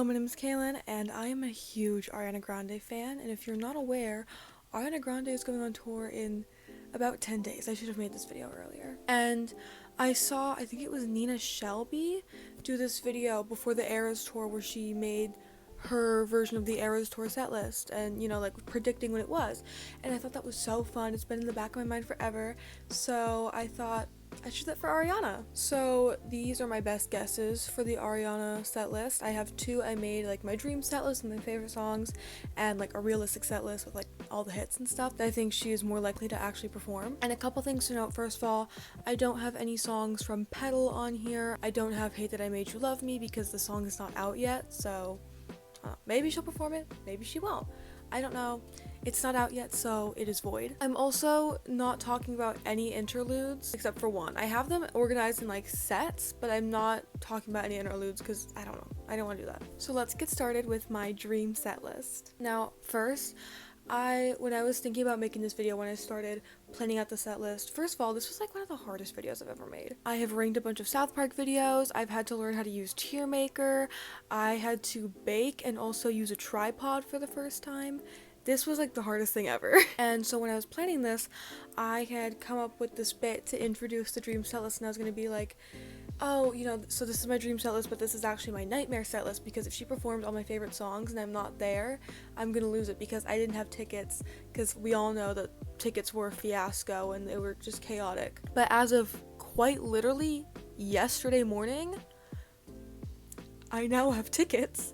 Hello, my name is Kaylin, and I am a huge Ariana Grande fan. And if you're not aware, Ariana Grande is going on tour in about 10 days. I should have made this video earlier. And I saw, I think it was Nena Shelby, do this video before the Eras tour where she made her version of the Eras tour set list and, like predicting what it was. And I thought that was so fun. It's been in the back of my mind forever. So I thought I should do that for Ariana. So these are my best guesses for the Ariana set list. I have two. I made like my dream set list and my favorite songs, and like a realistic set list with like all the hits and stuff that I think she is more likely to actually perform. And a couple things to note. First of all, I don't have any songs from Petal on here. I don't have Hate That I Made You Love Me because the song is not out yet, so maybe she'll perform it, maybe she won't. I don't know. It's not out yet, so it is void. I'm also not talking about any interludes except for one. I have them organized in like sets, but I'm not talking about any interludes because I don't know. I don't want to do that. So let's get started with my dream set list. Now, first, when I was thinking about making this video, when I started planning out the set list, first of all, this was like one of the hardest videos I've ever made. I have ringed a bunch of South Park videos. I've had to learn how to use Tier Maker. I had to bake and also use a tripod for the first time. This was like the hardest thing ever. And so when I was planning this, I had come up with this bit to introduce the dream set list, and I was going to be like, oh, so this is my dream set list, but this is actually my nightmare set list, because if she performs all my favorite songs and I'm not there, I'm gonna lose it because I didn't have tickets, because we all know that tickets were a fiasco and they were just chaotic. But as of quite literally yesterday morning, I now have tickets.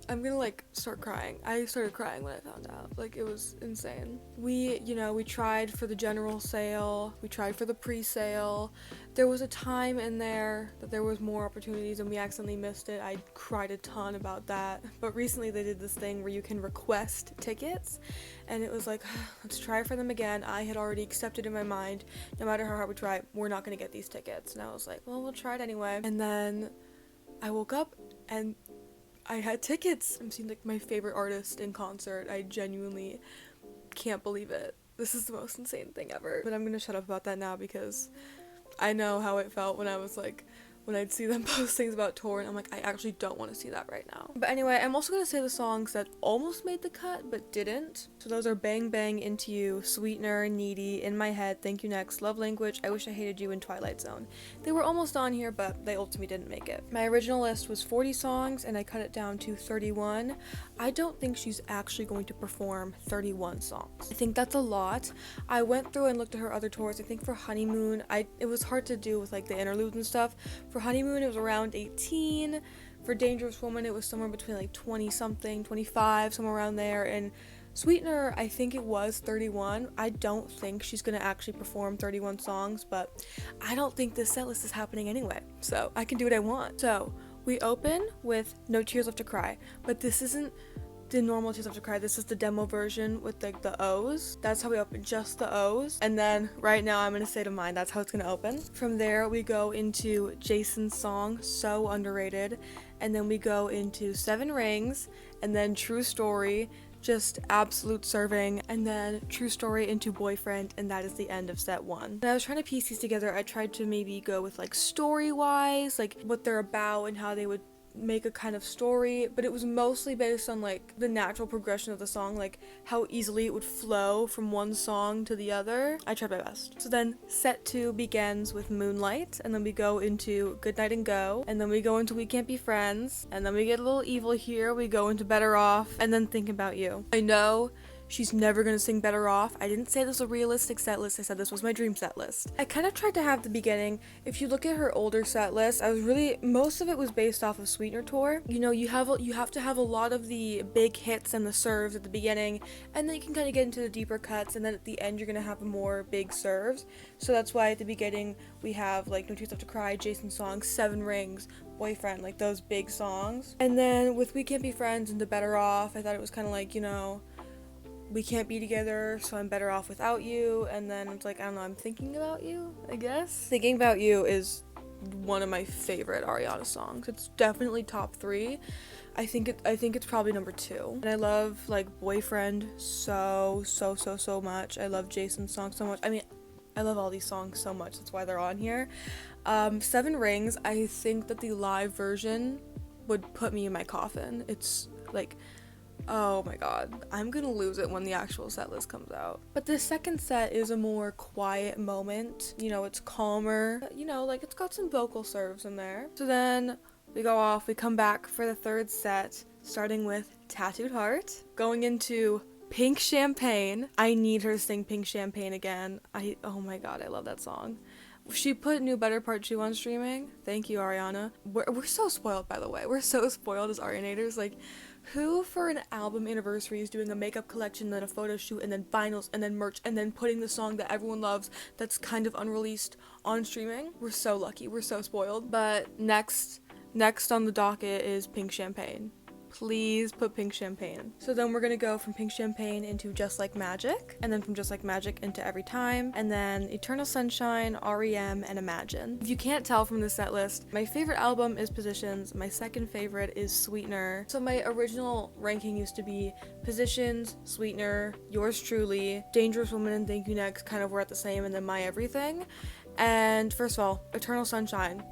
I'm gonna like start crying. I started crying when I found out. Like, it was insane. We tried for the general sale. We tried for the pre-sale. There was a time in there that there was more opportunities and we accidentally missed it. I cried a ton about that. But recently they did this thing where you can request tickets, and it was like, let's try for them again. I had already accepted in my mind, no matter how hard we try, we're not gonna get these tickets. And I was like, well, we'll try it anyway. And then I woke up and I had tickets. I'm seeing like my favorite artist in concert. I genuinely can't believe it. This is the most insane thing ever. But I'm gonna shut up about that now because I know how it felt when when I'd see them post things about tour, and I'm like, I actually don't want to see that right now. But anyway, I'm also going to say the songs that almost made the cut but didn't. So those are Bang Bang, Into You, Sweetener, Needy, In My Head, Thank You Next, Love Language, I Wish I Hated You, and Twilight Zone. They were almost on here, but they ultimately didn't make it. My original list was 40 songs, and I cut it down to 31. I don't think she's actually going to perform 31 songs. I think that's a lot. I went through and looked at her other tours. I think for Honeymoon, it was hard to do with like the interludes and stuff. For Honeymoon, it was around 18. For Dangerous Woman, it was somewhere between like 20 something, 25, somewhere around there. And Sweetener, I think it was 31. I don't think she's gonna actually perform 31 songs, but I don't think this set list is happening anyway, so I can do what I want. So we open with No Tears Left to Cry, but this isn't the normal Tears Left to Cry. This is the demo version with like the O's. That's how we open, just the O's. And then right now I'm in a state of mind, that's how it's gonna open. From there we go into Jason's song, So Underrated, and then we go into Seven Rings, and then True Story, just absolute serving, and then True Story into Boyfriend, and that is the end of set one. And I was trying to piece these together. I tried to maybe go with like story wise, like what they're about and how they would make a kind of story, but it was mostly based on like the natural progression of the song, like how easily it would flow from one song to the other. I tried my best. So then set two begins with Moonlight, and then we go into Good Night and Go, and then we go into We Can't Be Friends, and then we get a little evil here, we go into Better Off, and then Think About You. I know she's never gonna sing Better Off. I didn't say this was a realistic set list, I said this was my dream set list. I kind of tried to have the beginning. If you look at her older set list, most of it was based off of Sweetener tour. You have to have a lot of the big hits and the serves at the beginning, and then you can kind of get into the deeper cuts, and then at the end you're gonna have more big serves. So that's why at the beginning we have like No Tears Left to Cry, Jason's song, Seven Rings, Boyfriend, like those big songs. And then with We Can't Be Friends and the Better Off, I thought it was kind of like, we can't be together, so I'm better off without you. And then it's like, I don't know, I'm thinking about you, I guess. Thinking About You is one of my favorite Ariana songs. It's definitely top 3. I think it's probably number 2. And I love like Boyfriend so much. I love Jason's song so much. I mean, I love all these songs so much, that's why they're on here. Seven Rings, I think that the live version would put me in my coffin. It's like, oh my god, I'm gonna lose it when the actual set list comes out. But the second set is a more quiet moment. You know, it's calmer. You know, like it's got some vocal serves in there. So then we go off, we come back for the third set, starting with Tattooed Heart, going into Pink Champagne. I need her to sing Pink Champagne again. Oh my god, I love that song. She put New Better Part 2 on streaming. Thank you, Ariana. We're so spoiled, by the way. We're so spoiled as Arianators. Like, who for an album anniversary is doing a makeup collection, then a photo shoot, and then vinyls, and then merch, and then putting the song that everyone loves that's kind of unreleased on streaming? We're so lucky. We're so spoiled. But next on the docket is Pink Champagne. Please put Pink Champagne. So then we're gonna go from Pink Champagne into Just Like Magic, and then from Just Like Magic into Every Time, and then Eternal Sunshine, REM, and Imagine. If you can't tell from the set list, my favorite album is Positions, my second favorite is Sweetener. So my original ranking used to be Positions, Sweetener, Yours Truly, Dangerous Woman, and Thank You Next kind of were at the same, and then My Everything. And first of all, Eternal Sunshine.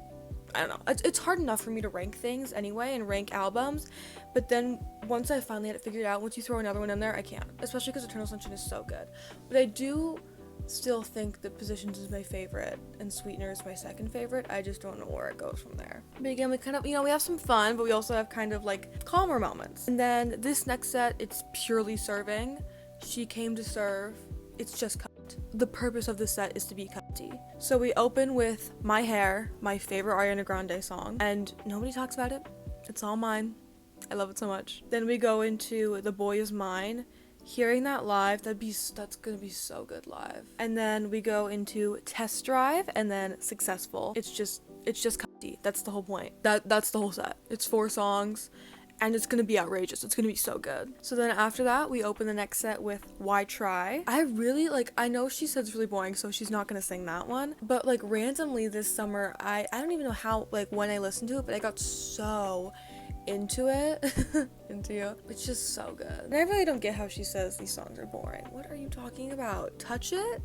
I don't know, it's hard enough for me to rank things anyway and rank albums, but then once I finally had it figured out, once you throw another one in there, I can't, especially because Eternal Sunshine is so good. But I do still think that Positions is my favorite and Sweetener is my second favorite. I just don't know where it goes from there. But again, we kind of, you know, we have some fun, but we also have kind of like calmer moments. And then this next set, it's purely serving. She Came to Serve. It's just cut. The purpose of this set is to be cutty. So we open with My Hair, my favorite Ariana Grande song, and nobody talks about it. It's all mine. I love it so much. Then we go into The Boy Is Mine. Hearing that live, that's gonna be so good live. And then we go into Test Drive, and then Successful. It's just cutty. That's the whole point. That's the whole set. It's 4 songs. And it's gonna be outrageous. It's gonna be so good. So then after that, we open the next set with Why Try. I really, like, I know she said it's really boring, so she's not gonna sing that one. But, like, randomly this summer, I don't even know how, like, when I listened to it, but I got so into it. It's just so good. And I really don't get how she says these songs are boring. What are you talking about? Touch It?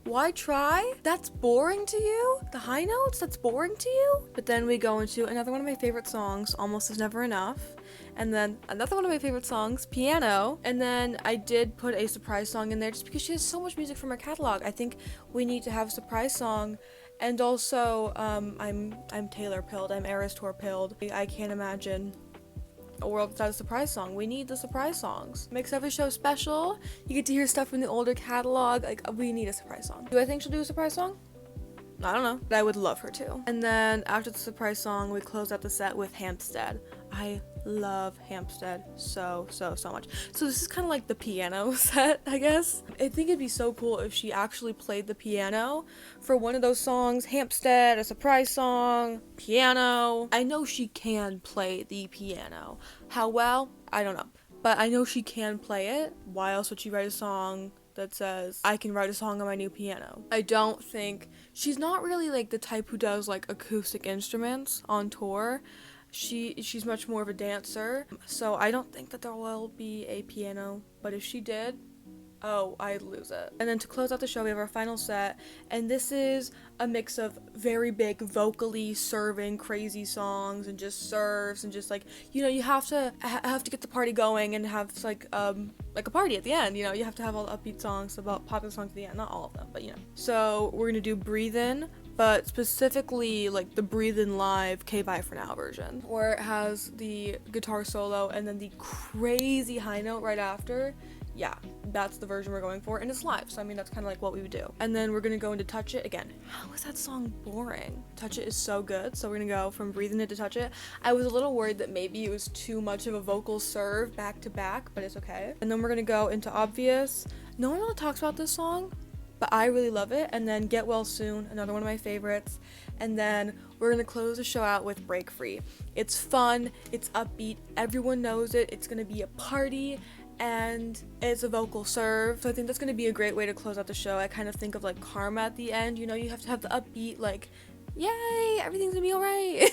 Why Try? That's boring to you? The high notes? That's boring to you? But then we go into another one of my favorite songs, Almost Is Never Enough. And then another one of my favorite songs, Piano. And then I did put a surprise song in there just because she has so much music from her catalog. I think we need to have a surprise song. And also, I'm Taylor pilled. I'm Eras Tour pilled. I can't imagine a world without a surprise song. We need the surprise songs. Makes every show special. You get to hear stuff from the older catalog. Like, we need a surprise song. Do I think she'll do a surprise song? I don't know, but I would love her to. And then after the surprise song, we close out the set with Hampstead. I love Hampstead so much. So this is kind of like the piano set, I guess. I think it'd be so cool if she actually played the piano for one of those songs. Hampstead, a surprise song, piano. I know she can play the piano. How well? I don't know. But I know she can play it. Why else would she write a song that says, I can write a song on my new piano? I don't think, she's not really like the type who does like acoustic instruments on tour. She's much more of a dancer, so I don't think that there will be a piano, but if she did, oh, I'd lose it. And then to close out the show, we have our final set, and this is a mix of very big vocally serving crazy songs and just serves and just like, you know, you have to get the party going and have like a party at the end, you know, you have to have all the upbeat songs, about popular songs at the end, not all of them, but you know. So we're gonna do Breathe In, but specifically like the Breathe In Live K-Bye For Now version, where it has the guitar solo and then the crazy high note right after. Yeah, that's the version we're going for, and it's live, so I mean that's kind of like what we would do. And then we're gonna go into Touch It again. How is that song boring? Touch It is so good, so we're gonna go from Breathing It to Touch It. I was a little worried that maybe it was too much of a vocal serve back to back, but it's okay. And then we're gonna go into Obvious. No one really talks about this song, but I really love it. And then Get Well Soon, another one of my favorites. And then we're gonna close the show out with Break Free. It's fun, it's upbeat, everyone knows it, it's gonna be a party, and it's a vocal serve, so I think that's going to be a great way to close out the show. I kind of think of like Karma at the end, you know, you have to have the upbeat, like, yay, everything's gonna be alright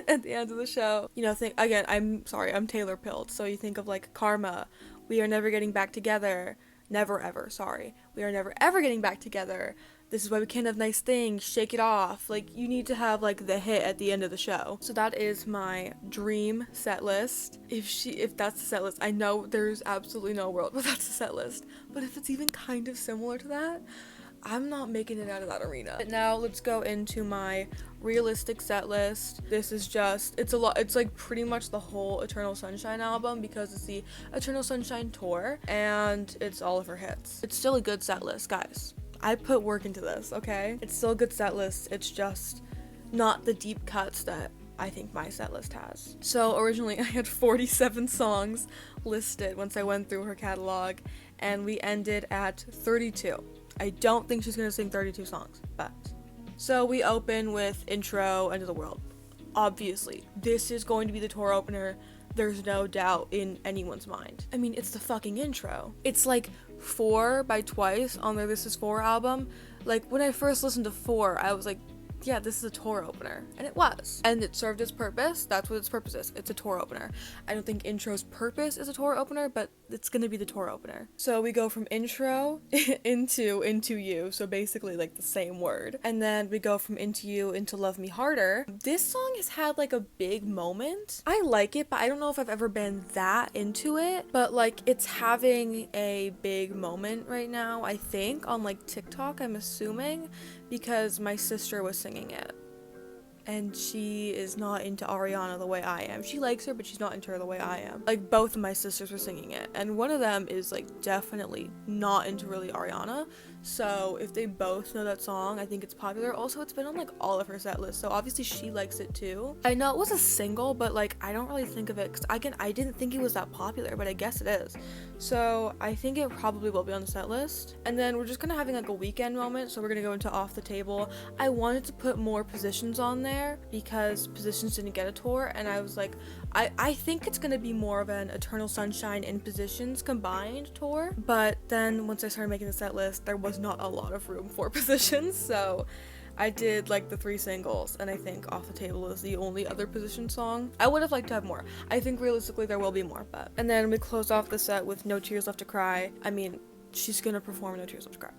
at the end of the show. You know, I'm Taylor pilled, so you think of like Karma, we are never getting back together, never ever, sorry, we are never ever getting back together, This is why we can't have nice things, shake it off. Like, you need to have like the hit at the end of the show. So that is my dream set list. If that's the set list, I know there's absolutely no world where that's the set list, but if it's even kind of similar to that, I'm not making it out of that arena. But now let's go into my realistic set list. This is just, it's a lot, it's like pretty much the whole Eternal Sunshine album, because it's the Eternal Sunshine tour and it's all of her hits. It's still a good set list, guys. I put work into this, okay? It's still a good set list. It's just not the deep cuts that I think my set list has. So originally I had 47 songs listed once I went through her catalog, and we ended at 32. I don't think she's gonna sing 32 songs, but. So we open with Intro, End of the World. Obviously, this is going to be the tour opener. There's no doubt in anyone's mind. I mean, it's the fucking intro. It's like 4 by Twice on their This Is 4 album. Like, when I first listened to 4, I was like, yeah, this is a tour opener. And it was. And it served its purpose. That's what its purpose is. It's a tour opener. I don't think Intro's purpose is a tour opener, but it's gonna be the tour opener. So we go from Intro into You. So basically like the same word. And then we go from Into You into Love Me Harder. This song has had like a big moment. I like it, but I don't know if I've ever been that into it. But like, it's having a big moment right now, I think, on like TikTok, I'm assuming, because my sister was singing it. And she is not into Ariana the way I am. She likes her, but she's not into her the way I am. Like, both of my sisters were singing it. And one of them is, like, definitely not into really Ariana. So if they both know that song, I think it's popular. Also, it's been on, like, all of her set lists. So obviously she likes it, too. I know it was a single, but, like, I don't really think of it. Because, again, I didn't think it was that popular, but I guess it is. So I think it probably will be on the set list. And then we're just kind of having, like, a weekend moment. So we're going to go into Off the Table. I wanted to put more Positions on there, because Positions didn't get a tour, and I was like, I think it's gonna be more of an Eternal Sunshine and Positions combined tour. But then once I started making the set list, there was not a lot of room for Positions, so I did like the 3 singles, and I think Off the Table is the only other Position song. I would have liked to have more. I think realistically there will be more, but. And then we close off the set with No Tears Left to Cry. I mean, she's gonna perform No Tears Left to Cry.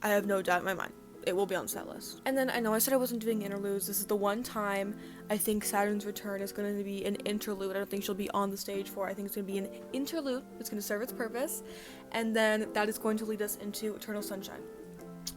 I have no doubt in my mind. It will be on the set list. And then I know I said I wasn't doing interludes. This is the one time I think Saturn's Return is going to be an interlude. I don't think she'll be on the stage for it. I think it's going to be an interlude. It's going to serve its purpose. And then that is going to lead us into Eternal Sunshine.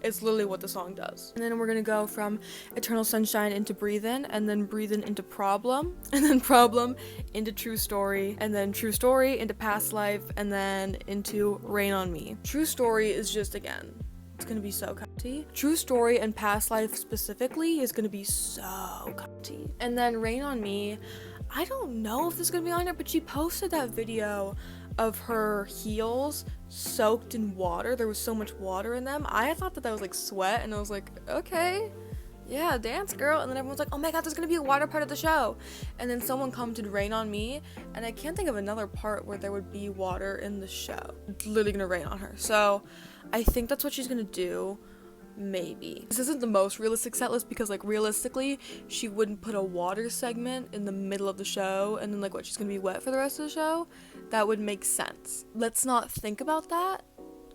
It's literally what the song does. And then we're going to go from Eternal Sunshine into Breathin', and then Breathin' into Problem, and then Problem into True Story, and then True Story into Past Life, and then into Rain on Me. True Story is just, again, it's gonna be so cutty. True Story and Past Life specifically is gonna be so cutty. And then Rain on Me, I don't know if this is gonna be on there, but she posted that video of her heels soaked in water. There was so much water in them. I thought that was like sweat, and I was like, okay, yeah, dance girl. And then everyone's like, oh my god, there's gonna be a water part of the show. And then someone commented Rain on Me, and I can't think of another part where there would be water in the show. It's literally gonna rain on her. So I think that's what she's gonna do. Maybe. This isn't the most realistic set list, because like realistically she wouldn't put a water segment in the middle of the show and then like what, she's gonna be wet for the rest of the show. That would make sense. Let's not think about that.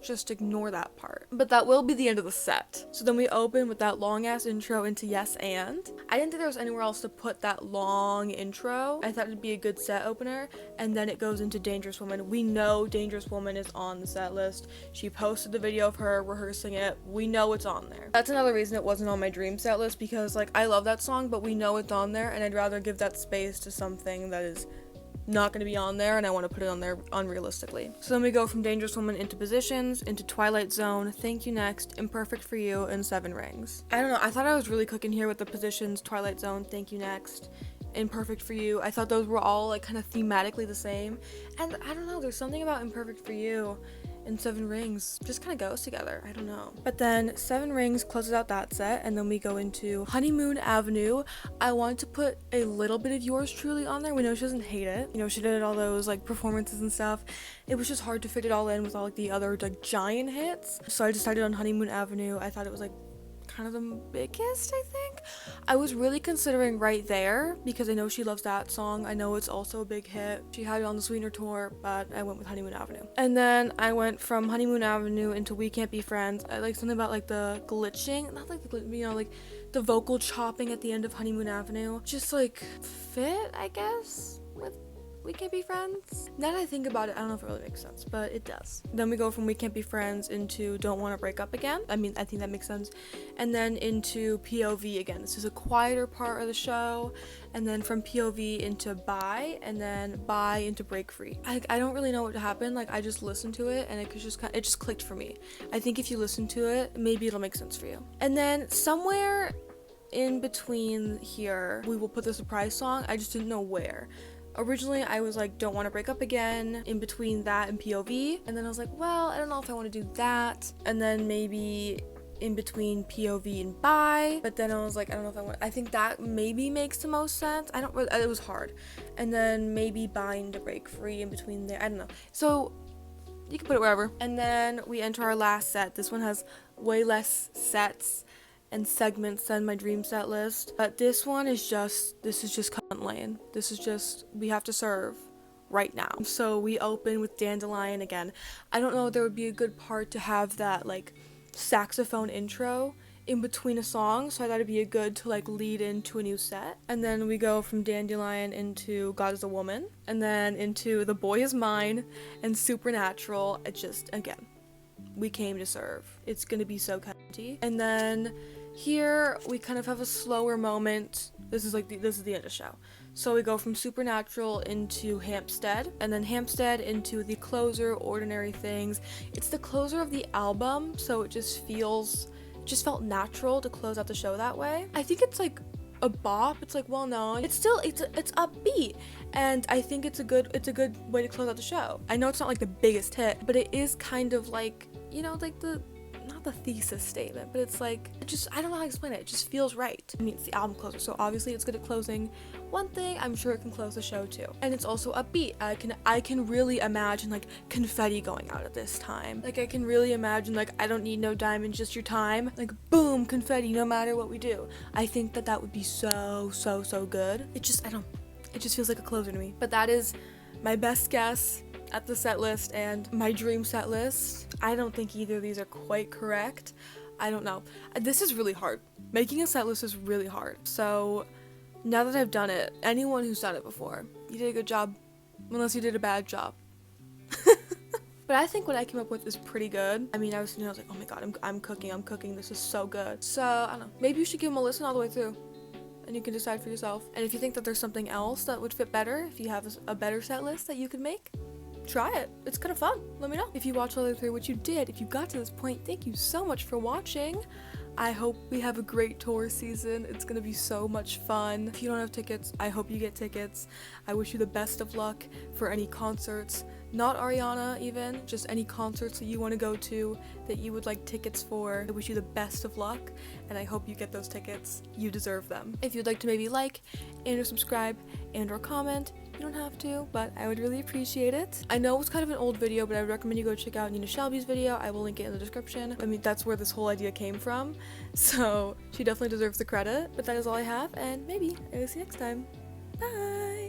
Just ignore that part. But that will be the end of the set. So then we open with that long ass intro into Yes and. I didn't think there was anywhere else to put that long intro. I thought it'd be a good set opener. And then it goes into Dangerous Woman. We know Dangerous Woman is on the set list. She posted the video of her rehearsing it. We know it's on there. That's another reason it wasn't on my dream set list, because like I love that song, but we know it's on there, and I'd rather give that space to something that is not going to be on there, and I want to put it on there unrealistically. So then we go from Dangerous Woman into Positions, into Twilight Zone, Thank You Next, Imperfect for You, and 7 Rings. I don't know, I thought I was really cooking here with the Positions, Twilight Zone, Thank You Next, Imperfect for You. I thought those were all like kind of thematically the same, and I don't know, there's something about Imperfect for You and 7 Rings just kind of goes together. I don't know. But then 7 Rings closes out that set, and then we go into Honeymoon Avenue. I wanted to put a little bit of Yours Truly on there. We know she doesn't hate it. You know, she did all those like performances and stuff. It was just hard to fit it all in with all like the other like giant hits. So I decided on Honeymoon Avenue. I thought it was like kind of the biggest, I think. think I was really considering Right There because I know she loves that song. I know it's also a big hit. She had it on the Sweetener tour, but I went with Honeymoon Avenue. And then I went from Honeymoon Avenue into We Can't Be Friends. I like something about like the glitching, not like the like the vocal chopping at the end of Honeymoon Avenue. Just like fit, I guess, with We Can't Be Friends. Now that I think about it, I don't know if it really makes sense, but it does. Then we go from We Can't Be Friends into Don't Want to Break Up Again. I mean, I think that makes sense. And then into POV again. This is a quieter part of the show. And then from POV into Bye, and then Bye into Break Free. I don't really know what happened. Like, I just listened to it and it just clicked for me. I think if you listen to it, maybe it'll make sense for you. And then somewhere in between here, we will put the surprise song. I just didn't know where. Originally, I was like, Don't Want to Break Up Again, in between that and POV. And then I was like, well, I don't know if I want to do that. And then maybe in between POV and Bye. But then I was like, I don't know if I want, I think that maybe makes the most sense. It was hard. And then maybe Bye into Break Free in between there. I don't know. So you can put it wherever. And then we enter our last set. This one has way less sets and segments than my dream set list, but this is just cunt lane. This is just, we have to serve right now. So we open with Dandelion again. I don't know if there would be a good part to have that like saxophone intro in between a song, so I thought it'd be a good to like lead into a new set. And then we go from Dandelion into God is a Woman, and then into The Boy Is Mine and Supernatural. It just, again, we came to serve. It's gonna be so cunty. And then here we kind of have a slower moment. This is the end of the show. So we go from Supernatural into Hampstead, and then Hampstead into the closer, Ordinary Things. It's the closer of the album, so it just felt natural to close out the show that way. I think it's like a bop. It's like well known. It's upbeat, and I think it's a good way to close out the show. I know it's not like the biggest hit, but it is kind of like, you know, like not the thesis statement, but it's like, I don't know how to explain it. It just feels right. I mean, it's the album closer, so obviously it's good at closing one thing. I'm sure it can close the show too. And it's also upbeat. I can really imagine like confetti going out at this time. Like I can really imagine like I don't need no diamond, just your time. Like boom, confetti no matter what we do. I think that would be so good. It just feels like a closer to me. But that is my best guess at the set list and my dream set list. I don't think either of these are quite correct. I don't know. This is really hard. Making a set list is really hard. So now that I've done it, anyone who's done it before, you did a good job, unless you did a bad job. But I think what I came up with is pretty good. I mean, I was like, oh my god, I'm cooking. This is so good. So I don't know. Maybe you should give them a listen all the way through, and you can decide for yourself. And if you think that there's something else that would fit better, if you have a better set list that you could make, try it. It's kind of fun. Let me know. If you watched all the way through, which you did, if you got to this point, thank you so much for watching. I hope we have a great tour season. It's gonna be so much fun. If you don't have tickets, I hope you get tickets. I wish you the best of luck for any concerts, not Ariana even, just any concerts that you want to go to that you would like tickets for. I wish you the best of luck, and I hope you get those tickets. You deserve them. If you'd like to maybe like and or subscribe and or comment, you don't have to, but I would really appreciate it. I know it's kind of an old video, but I would recommend you go check out Nena Shelby's video. I will link it in the description. I mean, that's where this whole idea came from, so she definitely deserves the credit. But that is all I have, and maybe I will see you next time. Bye!